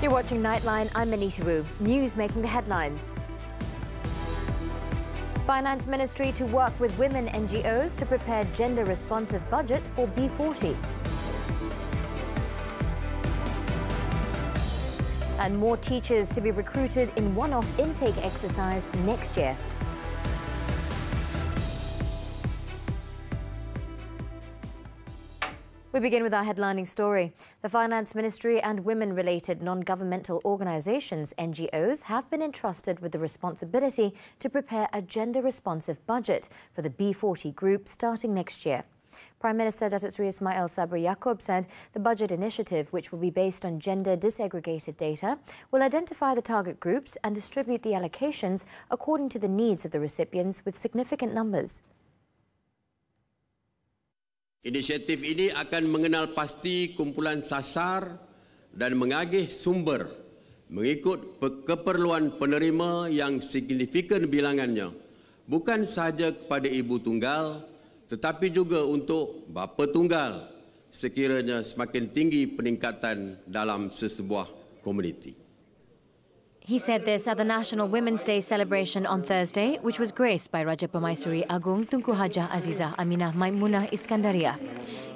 You're watching Nightline. I'm Anita. News making the headlines. Finance Ministry to work with women NGOs to prepare gender-responsive budget for B40. And more teachers to be recruited in one-off intake exercise next year. We begin with our headlining story. The Finance Ministry and women-related non-governmental organisations, NGOs, have been entrusted with the responsibility to prepare a gender-responsive budget for the B40 group starting next year. Prime Minister Datuk Seri Ismail Sabri Yaakob said the budget initiative, which will be based on gender disaggregated data, will identify the target groups and distribute the allocations according to the needs of the recipients with significant numbers. Inisiatif ini akan mengenal pasti kumpulan sasar dan mengagih sumber mengikut keperluan penerima yang signifikan bilangannya, bukan sahaja kepada ibu tunggal tetapi juga untuk bapa tunggal sekiranya semakin tinggi peningkatan dalam sesebuah komuniti. He said this at the National Women's Day celebration on Thursday, which was graced by Raja Permaisuri Agong Tunku Hajah Azizah Aminah Maimunah Iskandaria.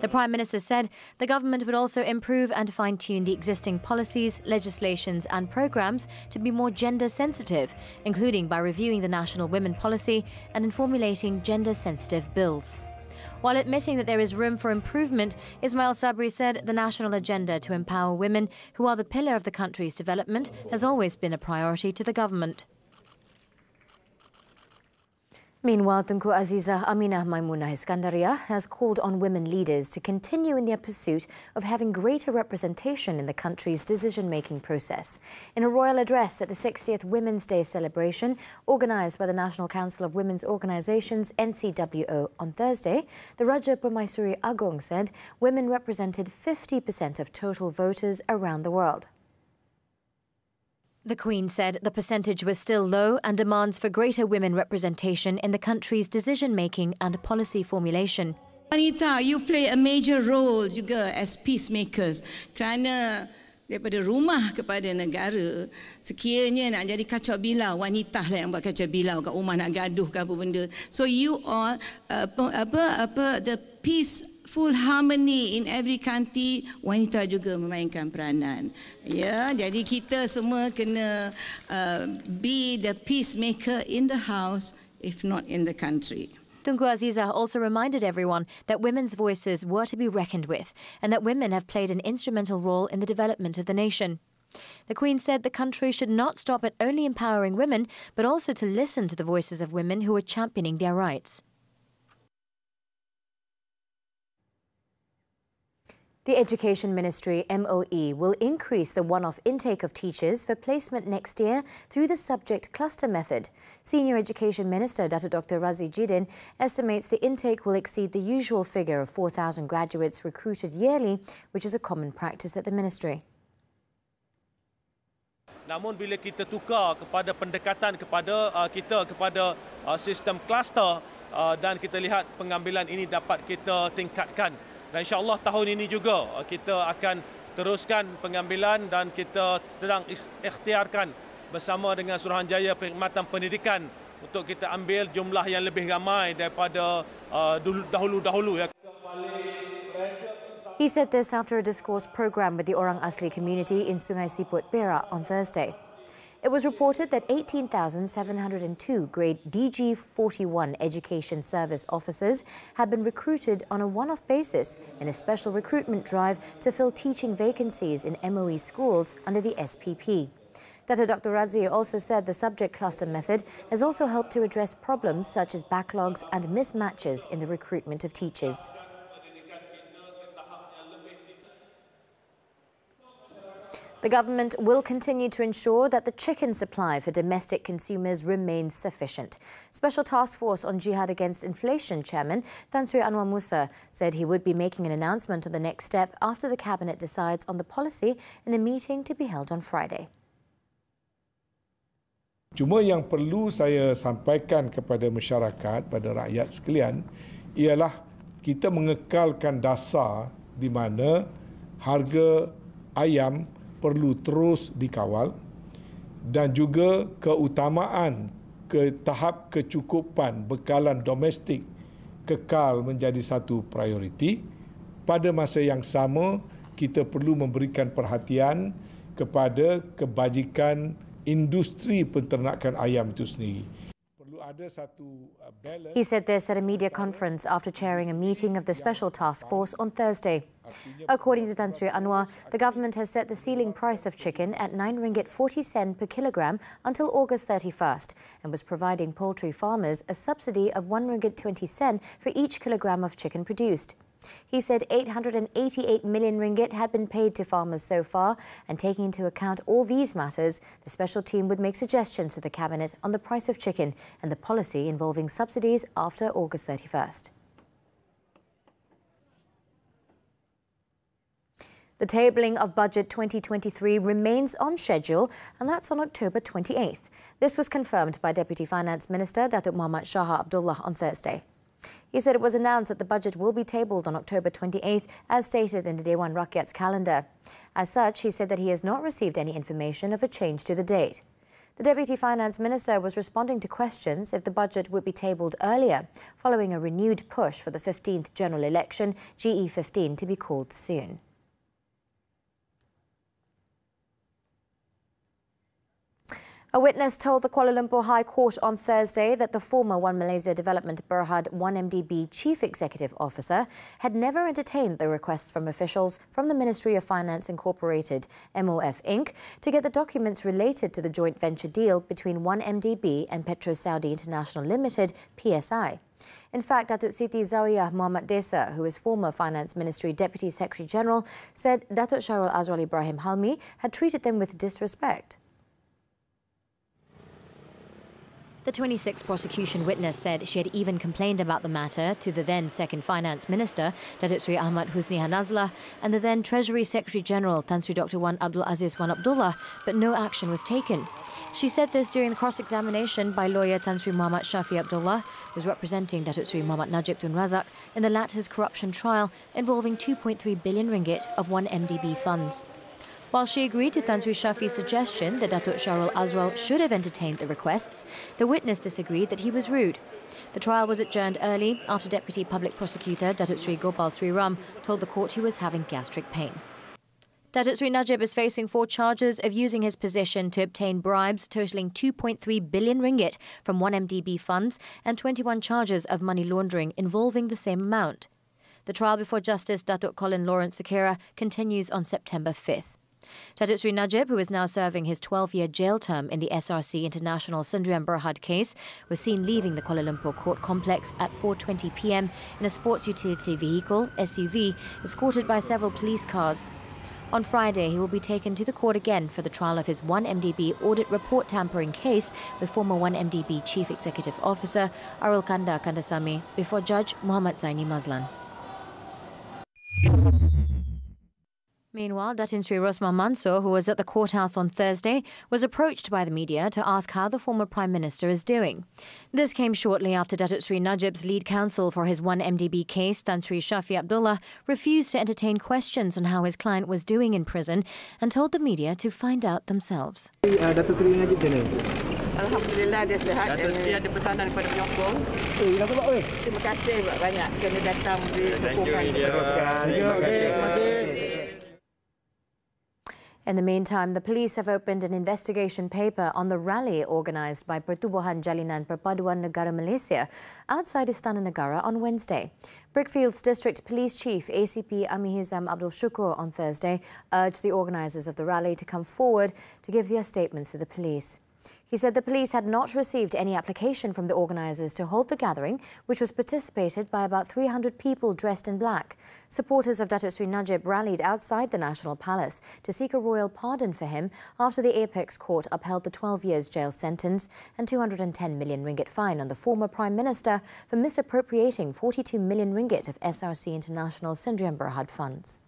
The Prime Minister said the government would also improve and fine-tune the existing policies, legislations and programmes to be more gender-sensitive, including by reviewing the National Women Policy and in formulating gender-sensitive bills. While admitting that there is room for improvement, Ismail Sabri said the national agenda to empower women, who are the pillar of the country's development, has always been a priority to the government. Meanwhile, Tunku Azizah Aminah Maimunah Iskandaria has called on women leaders to continue in their pursuit of having greater representation in the country's decision-making process. In a royal address at the 60th Women's Day celebration, organised by the National Council of Women's Organisations, NCWO, on Thursday, the Raja Permaisuri Agong said women represented 50% of total voters around the world. The Queen said the percentage was still low and demands for greater women representation in the country's decision-making and policy formulation. Anita, you play a major role juga as peacemakers kerana daripada rumah kepada negara, sekiranya nak jadi kacau bilau, wanita lah yang buat kacau bilau kat rumah nak gaduh ke apa benda. So you all the peaceful harmony in every country, wanita juga memainkan peranan. Ya, jadi kita semua kena be the peacemaker in the house, if not in the country. Tunku Azizah also reminded everyone that women's voices were to be reckoned with and that women have played an instrumental role in the development of the nation. The Queen said the country should not stop at only empowering women, but also to listen to the voices of women who are championing their rights. The Education Ministry, MOE, will increase the one-off intake of teachers for placement next year through the subject cluster method. Senior Education Minister Dr. Razzie Jidin estimates the intake will exceed the usual figure of 4,000 graduates recruited yearly, which is a common practice at the ministry. Namun bila kita tukar kepada pendekatan kepada sistem kluster dan kita lihat pengambilan ini dapat kita tingkatkan. Dan insyaAllah tahun ini juga kita akan teruskan pengambilan dan kita sedang ikhtiarkan bersama dengan Suruhanjaya Perkhidmatan Pendidikan untuk kita ambil jumlah yang lebih ramai daripada dahulu-dahulu. He said this after a discourse program with the Orang Asli community in Sungai Siput, Perak on Thursday. It was reported that 18,702 grade DG41 education service officers have been recruited on a one-off basis in a special recruitment drive to fill teaching vacancies in MOE schools under the SPP. Dr. Razzie also said the subject cluster method has also helped to address problems such as backlogs and mismatches in the recruitment of teachers. The government will continue to ensure that the chicken supply for domestic consumers remains sufficient. Special Task Force on Jihad Against Inflation Chairman Tan Sri Anwar Musa said he would be making an announcement on the next step after the Cabinet decides on the policy in a meeting to be held on Friday. Cuma yang perlu saya sampaikan kepada masyarakat, pada rakyat sekalian, ialah kita mengekalkan dasar di mana harga ayam perlu terus dikawal dan juga keutamaan ke tahap kecukupan bekalan domestik kekal menjadi satu prioriti. Pada masa yang sama, kita perlu memberikan perhatian kepada kebajikan industri penternakan ayam itu sendiri. He said this at a media conference after chairing a meeting of the Special Task Force on Thursday. According to Tan Sri Anwar, the government has set the ceiling price of chicken at 9 ringgit 40 sen per kilogram until August 31st and was providing poultry farmers a subsidy of 1 ringgit 20 sen for each kilogram of chicken produced. He said 888 million ringgit had been paid to farmers so far, and taking into account all these matters, the special team would make suggestions to the Cabinet on the price of chicken and the policy involving subsidies after August 31st. The tabling of Budget 2023 remains on schedule, and that's on October 28th. This was confirmed by Deputy Finance Minister Datuk Muhammad Shah Abdullah on Thursday. He said it was announced that the budget will be tabled on October 28th, as stated in the Dewan Rakyat's calendar. As such, he said that he has not received any information of a change to the date. The Deputy Finance Minister was responding to questions if the budget would be tabled earlier, following a renewed push for the 15th general election, GE15, to be called soon. A witness told the Kuala Lumpur High Court on Thursday that the former One Malaysia Development Berhad 1MDB Chief Executive Officer had never entertained the requests from officials from the Ministry of Finance Incorporated, MOF Inc., to get the documents related to the joint venture deal between 1MDB and Petro Saudi International Limited, PSI. In fact, Datuk Siti Zawiyah Muhammad Desa, who is former Finance Ministry Deputy Secretary General, said Datuk Syahrul Azwar Ibrahim Halmi had treated them with disrespect. The 26th prosecution witness said she had even complained about the matter to the then Second Finance Minister, Datuk Sri Ahmad Husni Hanazlah, and the then Treasury Secretary General, Tan Sri Dr. Wan Abdul Aziz Wan Abdullah, but no action was taken. She said this during the cross-examination by lawyer Tan Sri Muhammad Shafi Abdullah, who was representing Datuk Sri Muhammad Najib Tun Razak in the latter's corruption trial involving 2.3 billion ringgit of 1MDB funds. While she agreed to Tan Sri Shafi's suggestion that Datuk Syahrul Azwar should have entertained the requests, the witness disagreed that he was rude. The trial was adjourned early after Deputy Public Prosecutor Datuk Sri Gopal Sri Ram told the court he was having gastric pain. Datuk Sri Najib is facing 4 charges of using his position to obtain bribes totalling 2.3 billion ringgit from 1MDB funds and 21 charges of money laundering involving the same amount. The trial before Justice Datuk Colin Lawrence Sakira continues on September 5th. Datuk Sri Najib, who is now serving his 12-year jail term in the SRC International Sdn Bhd case, was seen leaving the Kuala Lumpur court complex at 4:20 p.m. in a sports utility vehicle, SUV, escorted by several police cars. On Friday, he will be taken to the court again for the trial of his 1MDB audit report tampering case with former 1MDB Chief Executive Officer Arul Kanda Kandasamy before Judge Muhammad Zaini Mazlan. Meanwhile, Datin Sri Rosmah Mansor, who was at the courthouse on Thursday, was approached by the media to ask how the former Prime Minister is doing. This came shortly after Datuk Sri Najib's lead counsel for his 1MDB case, Tan Sri Shafi Abdullah, refused to entertain questions on how his client was doing in prison and told the media to find out themselves. Datuk Sri Najib macam mana? Alhamdulillah dia sihat. Datuk Sri ada pesanan kepada penyokong. Nak buat apa? Terima kasih banyak kerana datang di sokongan. Terima kasih. In the meantime, the police have opened an investigation paper on the rally organised by Pertubuhan Jalinan Perpaduan Negara Malaysia outside Istana Negara on Wednesday. Brickfields District Police Chief ACP Amihizam Abdul Shukur on Thursday urged the organisers of the rally to come forward to give their statements to the police. He said the police had not received any application from the organisers to hold the gathering, which was participated by about 300 people dressed in black. Supporters of Datuk Sri Najib rallied outside the National Palace to seek a royal pardon for him after the Apex Court upheld the 12 years jail sentence and 210 million ringgit fine on the former Prime Minister for misappropriating 42 million ringgit of SRC International Sdn Bhd funds.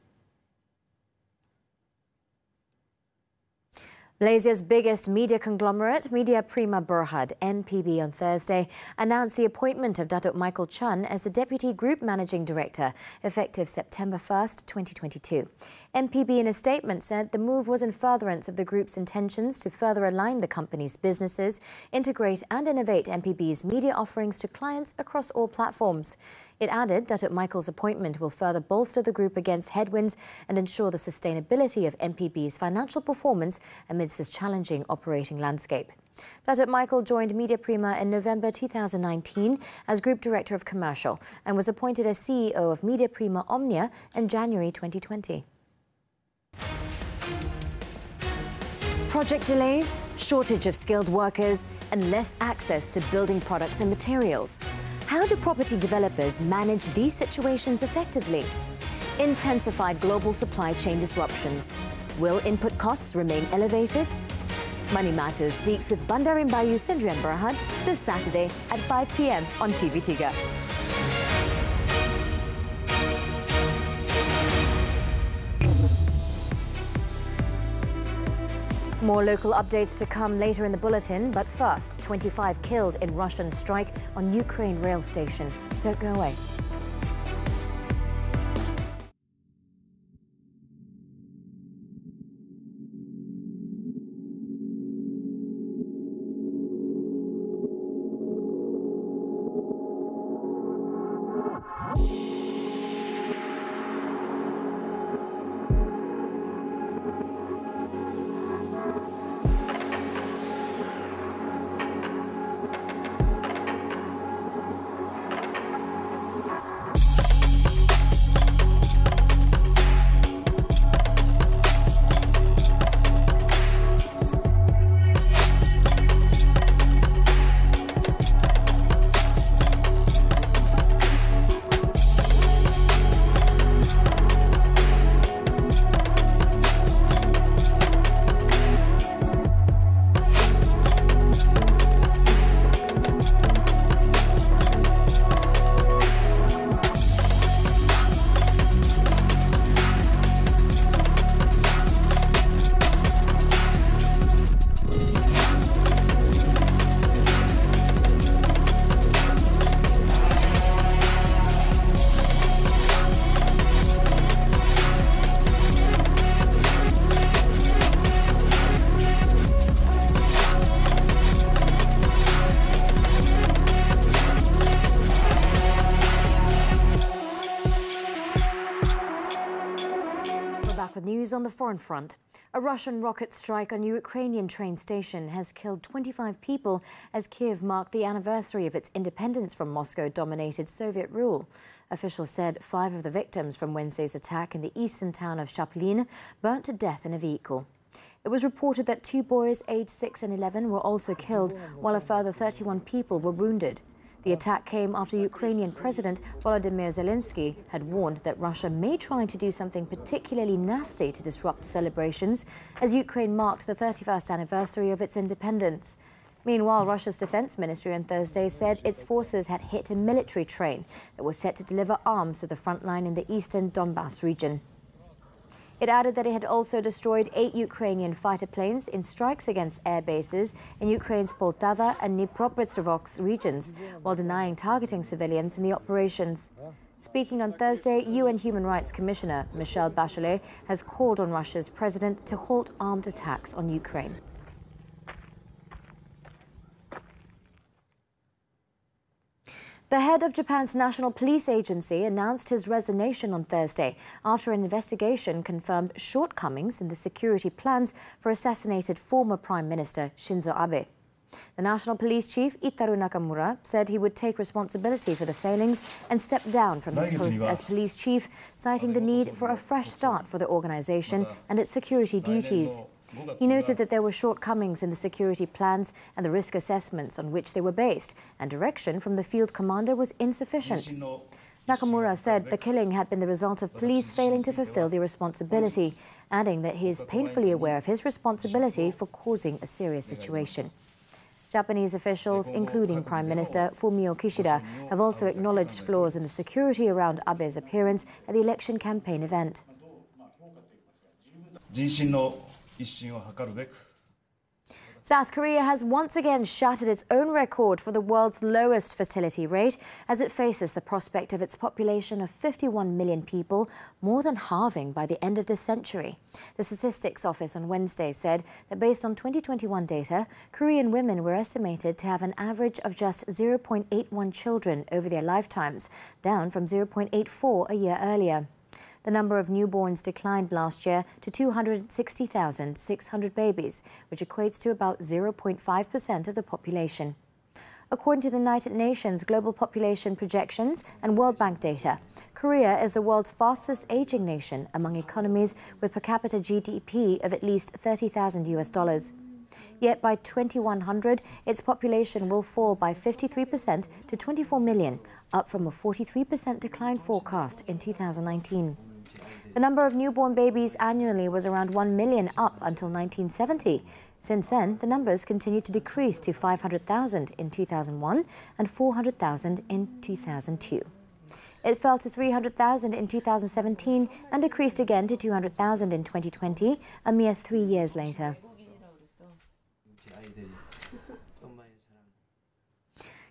Malaysia's biggest media conglomerate, Media Prima Berhad, MPB, on Thursday announced the appointment of Datuk Michael Chan as the Deputy Group Managing Director, effective September 1st, 2022. MPB in a statement said the move was in furtherance of the group's intentions to further align the company's businesses, integrate and innovate MPB's media offerings to clients across all platforms. It added that Michael's appointment will further bolster the group against headwinds and ensure the sustainability of MPB's financial performance amidst this challenging operating landscape. Datuk Michael joined Media Prima in November 2019 as Group Director of Commercial and was appointed as CEO of Media Prima Omnia in January 2020. Project delays, shortage of skilled workers, and less access to building products and materials. How do property developers manage these situations effectively? Intensified global supply chain disruptions. Will input costs remain elevated? Money Matters speaks with Bandarim Bayu Sendirian Berhad this Saturday at 5 p.m. on TV3. More local updates to come later in the bulletin, but first, 25 killed in Russian strike on Ukraine rail station. Don't go away. With news on the foreign front. A Russian rocket strike on a Ukrainian train station has killed 25 people as Kiev marked the anniversary of its independence from Moscow-dominated Soviet rule. Officials said 5 of the victims from Wednesday's attack in the eastern town of Chaplin burnt to death in a vehicle. It was reported that 2 boys aged 6 and 11 were also killed, while a further 31 people were wounded. The attack came after Ukrainian President Volodymyr Zelensky had warned that Russia may try to do something particularly nasty to disrupt celebrations as Ukraine marked the 31st anniversary of its independence. Meanwhile, Russia's defense ministry on Thursday said its forces had hit a military train that was set to deliver arms to the front line in the eastern Donbass region. It added that it had also destroyed 8 Ukrainian fighter planes in strikes against air bases in Ukraine's Poltava and Dnipropetrovsk regions, while denying targeting civilians in the operations. Speaking on Thursday, UN Human Rights Commissioner Michelle Bachelet has called on Russia's president to halt armed attacks on Ukraine. The head of Japan's National Police Agency announced his resignation on Thursday after an investigation confirmed shortcomings in the security plans for assassinated former Prime Minister Shinzo Abe. The National Police Chief, Itaru Nakamura, said he would take responsibility for the failings and step down from his post as police chief, citing the need for a fresh start for the organization and its security duties. He noted that there were shortcomings in the security plans and the risk assessments on which they were based, and direction from the field commander was insufficient. Nakamura said the killing had been the result of police failing to fulfill their responsibility, adding that he is painfully aware of his responsibility for causing a serious situation. Japanese officials, including Prime Minister Fumio Kishida, have also acknowledged flaws in the security around Abe's appearance at the election campaign event. South Korea has once again shattered its own record for the world's lowest fertility rate as it faces the prospect of its population of 51 million people more than halving by the end of this century. The Statistics Office on Wednesday said that based on 2021 data, Korean women were estimated to have an average of just 0.81 children over their lifetimes, down from 0.84 a year earlier. The number of newborns declined last year to 260,600 babies, which equates to about 0.5% of the population. According to the United Nations Global Population Projections and World Bank data, Korea is the world's fastest aging nation among economies with per capita GDP of at least $30,000. Yet by 2100, its population will fall by 53% to 24 million, up from a 43% decline forecast in 2019. The number of newborn babies annually was around 1 million up until 1970. Since then, the numbers continued to decrease to 500,000 in 2001 and 400,000 in 2002. It fell to 300,000 in 2017 and decreased again to 200,000 in 2020, a mere 3 years later.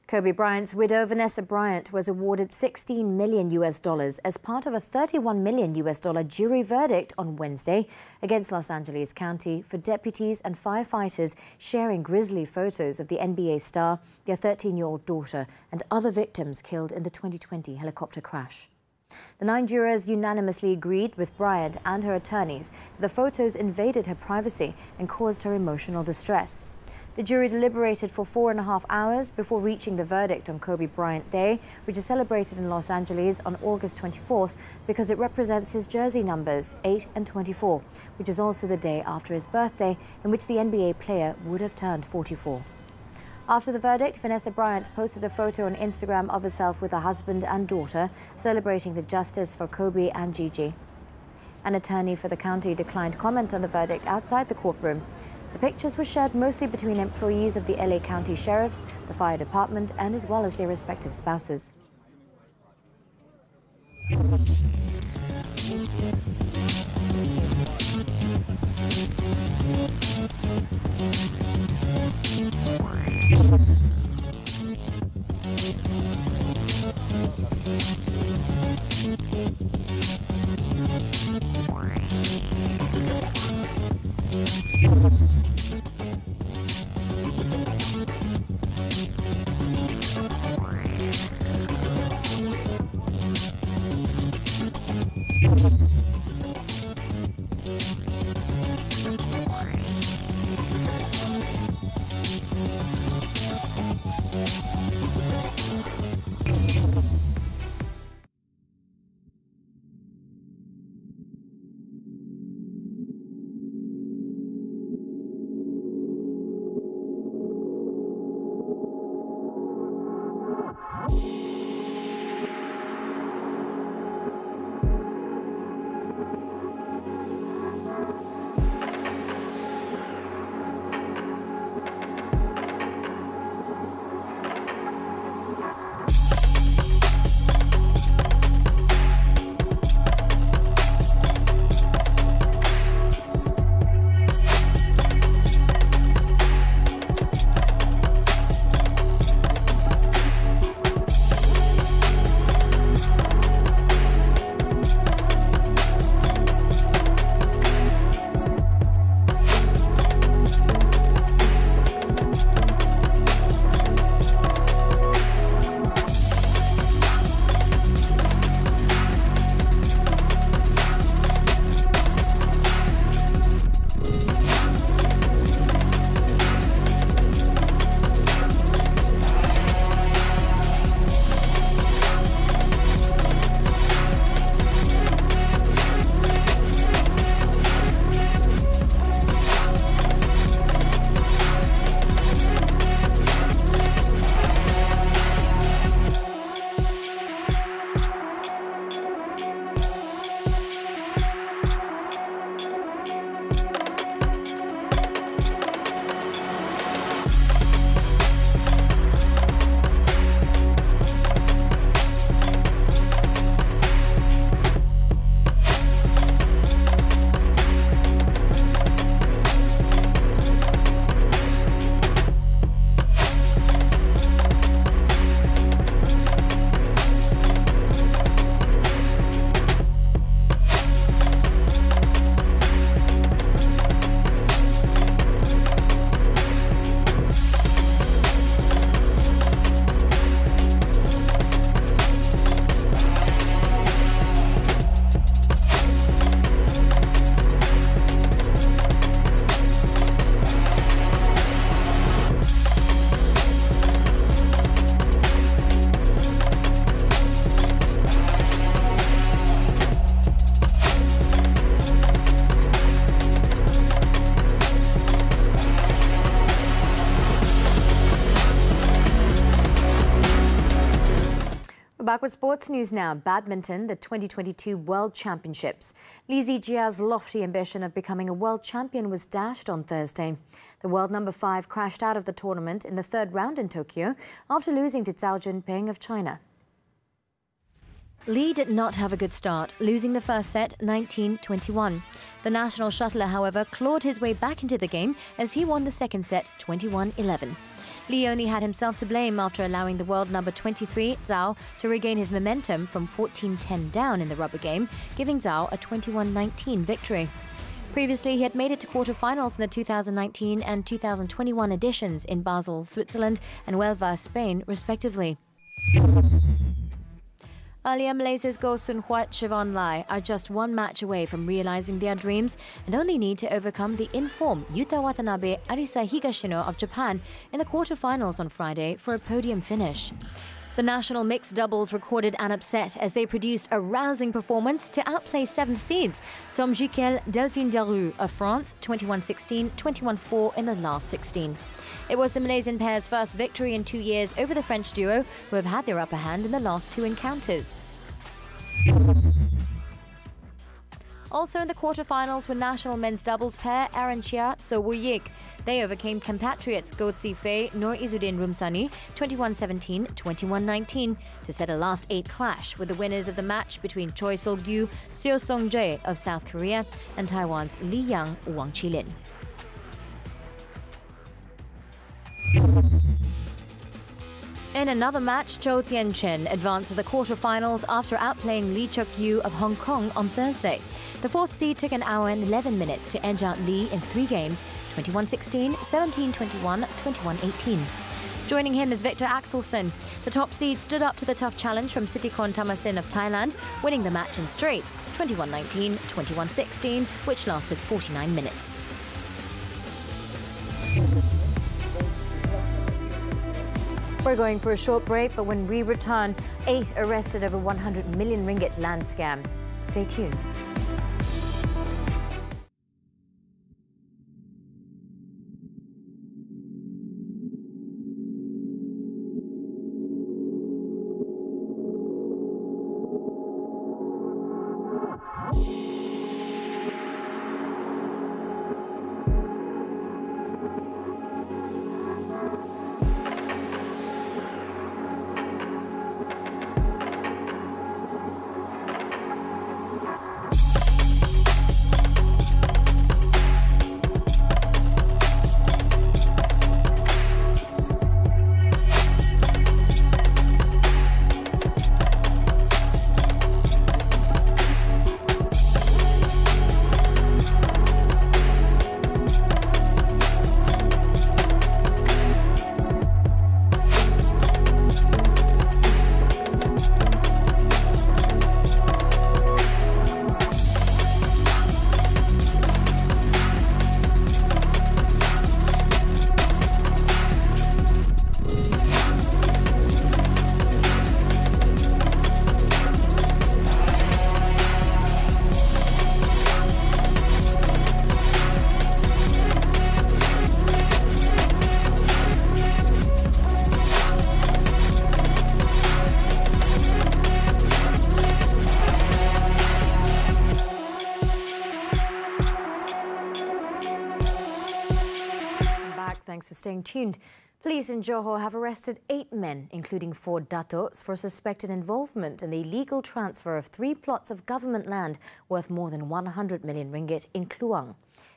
Kobe Bryant's widow, Vanessa Bryant, was awarded $16 million as part of a $31 million jury verdict on Wednesday against Los Angeles County for deputies and firefighters sharing grisly photos of the NBA star, their 13-year-old daughter, and other victims killed in the 2020 helicopter crash. The 9 jurors unanimously agreed with Bryant and her attorneys that the photos invaded her privacy and caused her emotional distress. The jury deliberated for 4.5 hours before reaching the verdict on Kobe Bryant Day, which is celebrated in Los Angeles on August 24th because it represents his jersey numbers 8 and 24, which is also the day after his birthday in which the NBA player would have turned 44. After the verdict, Vanessa Bryant posted a photo on Instagram of herself with her husband and daughter, celebrating the justice for Kobe and Gigi. An attorney for the county declined comment on the verdict outside the courtroom. The pictures were shared mostly between employees of the LA County Sheriffs, the fire department, and as well as their respective spouses. Back with sports news now. Badminton, the 2022 World Championships. Li Zijia's lofty ambition of becoming a world champion was dashed on Thursday. The world number 5 crashed out of the tournament in the third round in Tokyo after losing to Zhao Junping of China. Li did not have a good start, losing the first set 19-21. The national shuttler, however, clawed his way back into the game as he won the second set 21-11. Li only had himself to blame after allowing the world number 23, Zhao, to regain his momentum from 14-10 down in the rubber game, giving Zhao a 21-19 victory. Previously, he had made it to quarter-finals in the 2019 and 2021 editions in Basel, Switzerland and Huelva, Spain, respectively. Earlier, Malaysia's Goh Sun Huat, Siobhan Lai are just one match away from realising their dreams and only need to overcome the in-form Yuta Watanabe Arisa Higashino of Japan in the quarter-finals on Friday for a podium finish. The national mixed doubles recorded an upset as they produced a rousing performance to outplay 7th seeds Tom Jiquel, Delphine Delroux of France 21-16, 21-4 in the last 16. It was the Malaysian pair's first victory in 2 years over the French duo, who have had their upper hand in the last 2 encounters. Also in the quarterfinals were national men's doubles pair Aaron Chia, So Woo Yik. They overcame compatriots Goh Tze Fei, Nur Izzuddin Rumsani 21-17, 21-19 to set a last 8 clash with the winners of the match between Choi Sol-gyu, Seo Song-jae of South Korea and Taiwan's Li Yang, Wang Qilin. In another match, Zhou Tianchen advanced to the quarterfinals after outplaying Lee Chuk-yu of Hong Kong on Thursday. The 4th seed took an hour and 11 minutes to edge out Lee in 3 games, 21-16, 17-21, 21-18. Joining him is Victor Axelsen. The top seed stood up to the tough challenge from Sittikon Tamasin of Thailand, winning the match in straights, 21-19, 21-16, which lasted 49 minutes. We're going for a short break, but when we return, 8 arrested over 100 million ringgit land scam. Stay tuned. Thanks for staying tuned. Police in Johor have arrested 8 men, including 4 datos, for suspected involvement in the illegal transfer of 3 plots of government land worth more than 100 million ringgit in Kluang.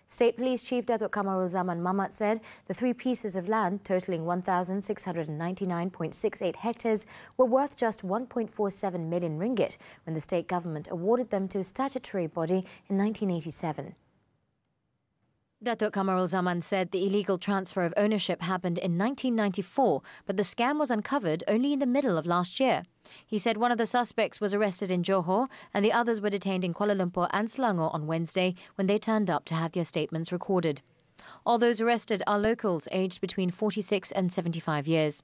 State Police Chief Datuk Kamarul Zaman Mamat said the 3 pieces of land, totaling 1,699.68 hectares, were worth just 1.47 million ringgit when the state government awarded them to a statutory body in 1987. Datuk Kamarul Zaman said the illegal transfer of ownership happened in 1994, but the scam was uncovered only in the middle of last year. He said one of the suspects was arrested in Johor and the others were detained in Kuala Lumpur and Selangor on Wednesday when they turned up to have their statements recorded. All those arrested are locals aged between 46 and 75 years.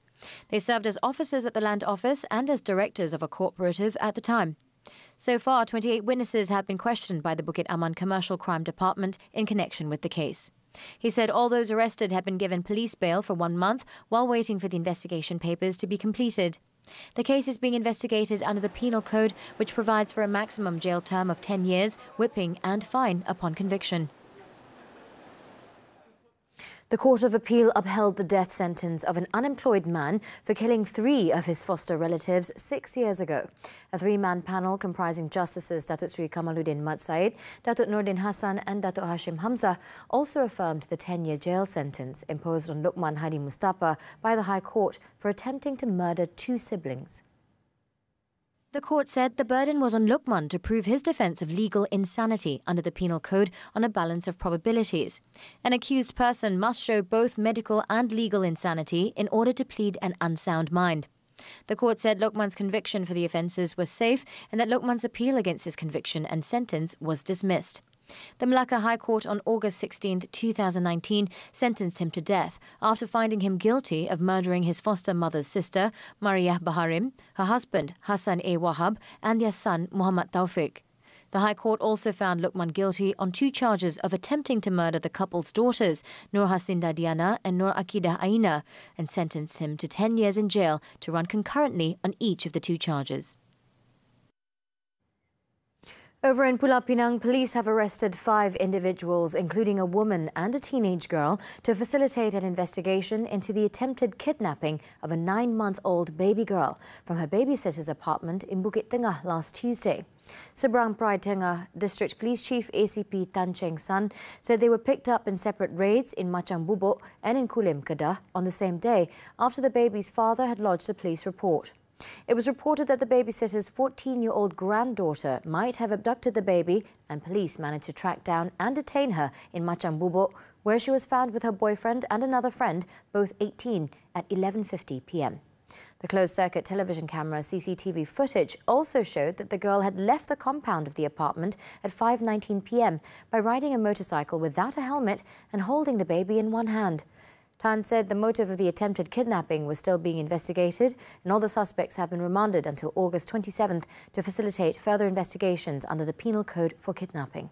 They served as officers at the Land Office and as directors of a cooperative at the time. So far, 28 witnesses have been questioned by the Bukit Aman Commercial Crime Department in connection with the case. He said all those arrested had been given police bail for 1 month while waiting for the investigation papers to be completed. The case is being investigated under the Penal Code, which provides for a maximum jail term of 10 years, whipping and fine upon conviction. The Court of Appeal upheld the death sentence of an unemployed man for killing 3 of his foster relatives 6 years ago. A 3-man panel comprising Justices Datuk Sri Kamaluddin Mat Said, Datuk Nordin Hassan and Datuk Hashim Hamzah also affirmed the 10-year jail sentence imposed on Luqman Hadi Mustafa by the High Court for attempting to murder 2 siblings. The court said the burden was on Luqman to prove his defence of legal insanity under the Penal Code on a balance of probabilities. An accused person must show both medical and legal insanity in order to plead an unsound mind. The court said Luqman's conviction for the offences was safe and that Luqman's appeal against his conviction and sentence was dismissed. The Malacca High Court on August 16, 2019 sentenced him to death after finding him guilty of murdering his foster mother's sister, Mariah Baharim, her husband, Hassan A. Wahab, and their son, Muhammad Taufik. The High Court also found Luqman guilty on 2 charges of attempting to murder the couple's daughters, Nur Haslinda Diana and Nur Akidah Aina, and sentenced him to 10 years in jail to run concurrently on each of the 2 charges. Over in Pulau Pinang, police have arrested 5 individuals, including a woman and a teenage girl, to facilitate an investigation into the attempted kidnapping of a 9-month-old baby girl from her babysitter's apartment in Bukit Tengah last Tuesday. Seberang Pride Tengah District Police Chief ACP Tan Cheng San said they were picked up in separate raids in Macang Bubuk and in Kulim, Kedah on the same day after the baby's father had lodged a police report. It was reported that the babysitter's 14-year-old granddaughter might have abducted the baby, and police managed to track down and detain her in Macang Bubuk, where she was found with her boyfriend and another friend, both 18, at 11:50 p.m. The closed-circuit television camera CCTV footage also showed that the girl had left the compound of the apartment at 5:19 p.m. by riding a motorcycle without a helmet and holding the baby in one hand. Tan said the motive of the attempted kidnapping was still being investigated and all the suspects have been remanded until August 27th to facilitate further investigations under the Penal Code for kidnapping.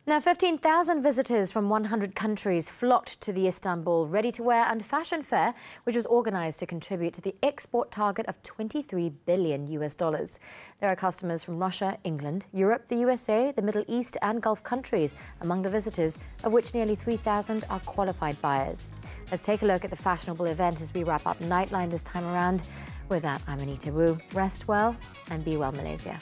Now, 15,000 visitors from 100 countries flocked to the Istanbul ready-to-wear and fashion fair, which was organised to contribute to the export target of $23 billion. There are customers from Russia, England, Europe, the USA, the Middle East and Gulf countries among the visitors, of which nearly 3,000 are qualified buyers. Let's take a look at the fashionable event as we wrap up Nightline this time around. With that, I'm Anita. Rest well and be well, Malaysia.